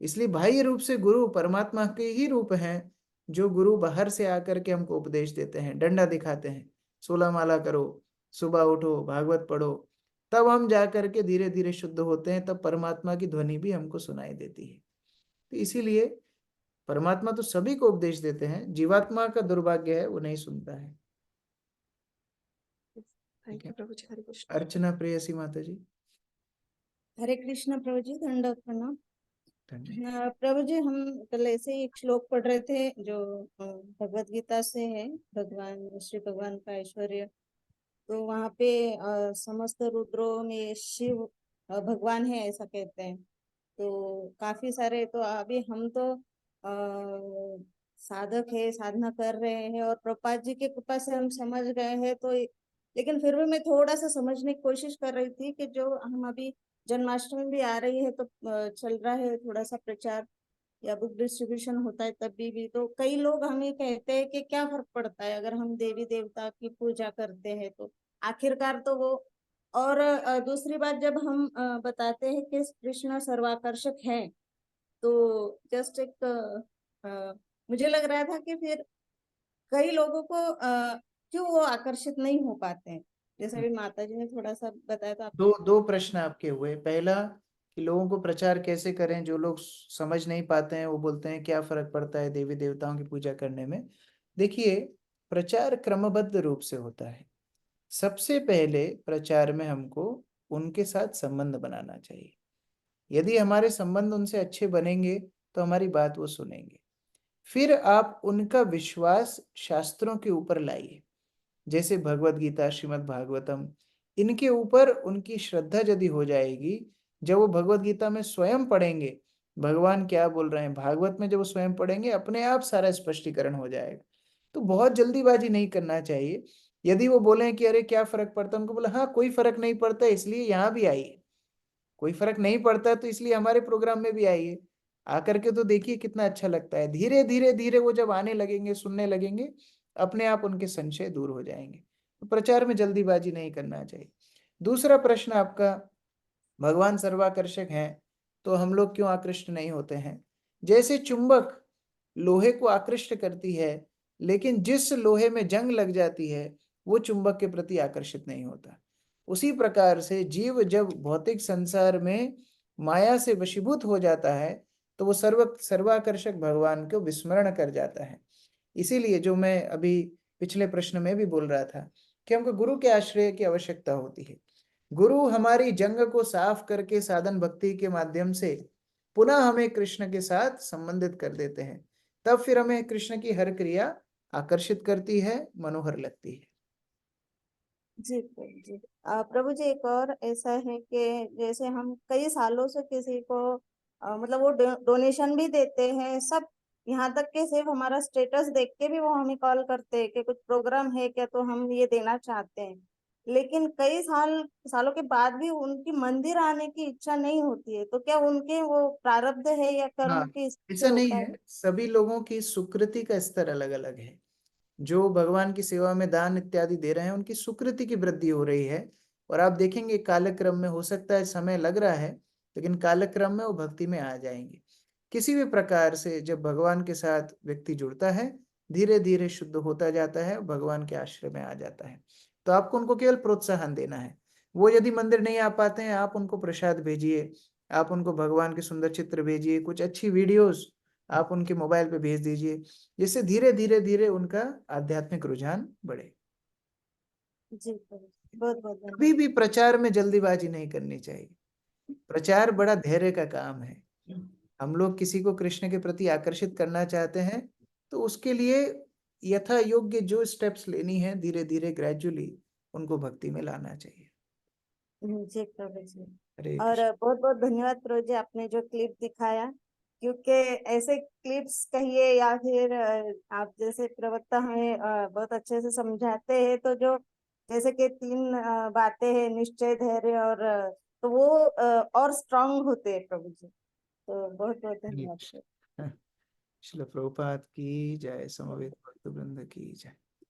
इसलिए बाह्य रूप से गुरु परमात्मा के ही रूप हैं, जो गुरु बाहर से आकर के हमको उपदेश देते हैं, डंडा दिखाते हैं, 16 माला करो, सुबह उठो, भागवत पढ़ो, तब हम जा करके धीरे धीरे शुद्ध होते हैं, तब परमात्मा की ध्वनि भी हमको सुनाई देती है। तो इसीलिए परमात्मा तो सभी को उपदेश देते हैं, जीवात्मा का दुर्भाग्य है वो नहीं सुनता है। ठीक है। प्रभु जी, हरे कृष्ण। अर्चना प्रेयसी माता जी। हरे कृष्ण प्रभु जी, दंडवत प्रणाम। धन्यवाद। प्रभु जी, हम कल ऐसे ही एक श्लोक पढ़ रहे थे जो भगवत गीता से है, भगवान श्री भगवान का ऐश्वर्य। तो वहाँ पे समस्त रुद्रों में शिव भगवान है ऐसा कहते हैं। तो काफी सारे, तो अभी हम तो साधक है, साधना कर रहे हैं और प्रभुपाद जी के कृपा से हम समझ गए हैं। तो लेकिन फिर भी मैं थोड़ा सा समझने की कोशिश कर रही थी कि जो हम अभी जन्माष्टमी भी आ रही है तो चल रहा है थोड़ा सा प्रचार या बुक डिस्ट्रीब्यूशन होता है, तब भी तो कई लोग हमें कहते हैं कि क्या फर्क पड़ता है अगर हम देवी देवता की पूजा करते हैं, तो आखिरकार तो वो। और दूसरी बात, जब हम बताते हैं कि कृष्ण सर्वाकर्षक है, तो जस्ट एक मुझे लग रहा था कि फिर कई लोगों को क्यों वो आकर्षित नहीं हो पाते हैं, जैसे अभी माता जी ने थोड़ा सा बताया था। दो दो प्रश्न आपके हुए। पहला कि लोगों को प्रचार कैसे करें, जो लोग समझ नहीं पाते हैं वो बोलते हैं क्या फर्क पड़ता है देवी देवताओं की पूजा करने में। देखिए, प्रचार क्रमबद्ध रूप से होता है। सबसे पहले प्रचार में हमको उनके साथ संबंध बनाना चाहिए। यदि हमारे संबंध उनसे अच्छे बनेंगे तो हमारी बात वो सुनेंगे। फिर आप उनका विश्वास शास्त्रों के ऊपर लाइए, जैसे भगवत गीता, श्रीमद् भागवतम, इनके ऊपर उनकी श्रद्धा यदि हो जाएगी, जब वो भगवत गीता में स्वयं पढ़ेंगे भगवान क्या बोल रहे हैं, भागवत में जब वो स्वयं पढ़ेंगे अपने आप सारा स्पष्टीकरण हो जाएगा। तो बहुत जल्दीबाजी नहीं करना चाहिए। यदि वो बोले कि अरे क्या फर्क पड़ता है, उनको बोला हाँ कोई फर्क नहीं पड़ता, इसलिए यहाँ भी आइए। कोई फर्क नहीं पड़ता है तो इसलिए हमारे प्रोग्राम में भी आइए, आकर के तो देखिए कितना अच्छा लगता है। धीरे धीरे धीरे वो जब आने लगेंगे, सुनने लगेंगे, अपने आप उनके संशय दूर हो जाएंगे। तो प्रचार में जल्दीबाजी नहीं करना चाहिए। दूसरा प्रश्न आपका, भगवान सर्वाकर्षक हैं तो हम लोग क्यों आकृष्ट नहीं होते हैं? जैसे चुंबक लोहे को आकृष्ट करती है, लेकिन जिस लोहे में जंग लग जाती है वो चुंबक के प्रति आकर्षित नहीं होता। उसी प्रकार से जीव जब भौतिक संसार में माया से वशीभूत हो जाता है तो वो सर्वाकर्षक भगवान को विस्मरण कर जाता है। इसीलिए जो मैं अभी पिछले प्रश्न में भी बोल रहा था कि हमको गुरु के आश्रय की आवश्यकता होती है। गुरु हमारी जंग को साफ करके साधन भक्ति के माध्यम से पुनः हमें कृष्ण के साथ संबंधित कर देते हैं। तब फिर हमें कृष्ण की हर क्रिया आकर्षित करती है, मनोहर लगती है। जी प्रभु जी। प्रभु जी, एक और ऐसा है कि जैसे हम कई सालों से किसी को मतलब वो डोनेशन भी देते हैं सब, यहाँ तक कि सिर्फ हमारा स्टेटस देख के भी वो हमें कॉल करते हैं कि कुछ प्रोग्राम है क्या, तो हम ये देना चाहते हैं। लेकिन कई सालों के बाद भी उनकी मंदिर आने की इच्छा नहीं होती है, तो क्या उनके वो प्रारब्ध है या कर्म हाँ, के हिसाब से ऐसा नहीं होता है? है। सभी लोगों की सुकृति का स्तर अलग अलग है। जो भगवान की सेवा में दान इत्यादि दे रहे हैं उनकी सुकृति की वृद्धि हो रही है, और आप देखेंगे कालक्रम में, हो सकता है समय लग रहा है, लेकिन कालक्रम में वो भक्ति में आ जाएंगे। किसी भी प्रकार से जब भगवान के साथ व्यक्ति जुड़ता है, धीरे धीरे शुद्ध होता जाता है, भगवान के आश्रय में आ जाता है। तो आपको उनको केवल प्रोत्साहन देना है। वो यदि मंदिर नहीं आ पाते हैं, आप उनको प्रसाद भेजिए, आप उनको भगवान के सुंदर चित्र भेजिए, कुछ अच्छी वीडियोस आप उनके मोबाइल पे भेज दीजिए, जिससे धीरे धीरे धीरे उनका आध्यात्मिक रुझान बढ़े। जी बहुत बहुत कभी धन्यवाद। भी प्रचार में जल्दीबाजी नहीं करनी चाहिए। प्रचार बड़ा धैर्य का काम है। हम लोग किसी को कृष्ण के प्रति आकर्षित करना चाहते हैं, तो उसके लिए यथा योग्य जो स्टेप्स लेनी है, धीरे धीरे ग्रेजुअली उनको भक्ति में लाना चाहिए। जी प्रभु जी। हरे और कृष्ण। बहुत बहुत धन्यवाद प्रभु जी, आपने जो क्लिप दिखाया, क्योंकि ऐसे क्लिप्स कहिए या फिर आप जैसे प्रवक्ता हमें बहुत अच्छे से समझाते हैं, तो जो जैसे कि 3 बातें हैं, निश्चय, धैर्य और तो वो और स्ट्रांग होते हैं प्रभु जी। तो बहुत बहुत हरे धन्यवाद। कृष्ण। श्रील प्रभुपाद की जय, समवेत भक्त वृंद की जय।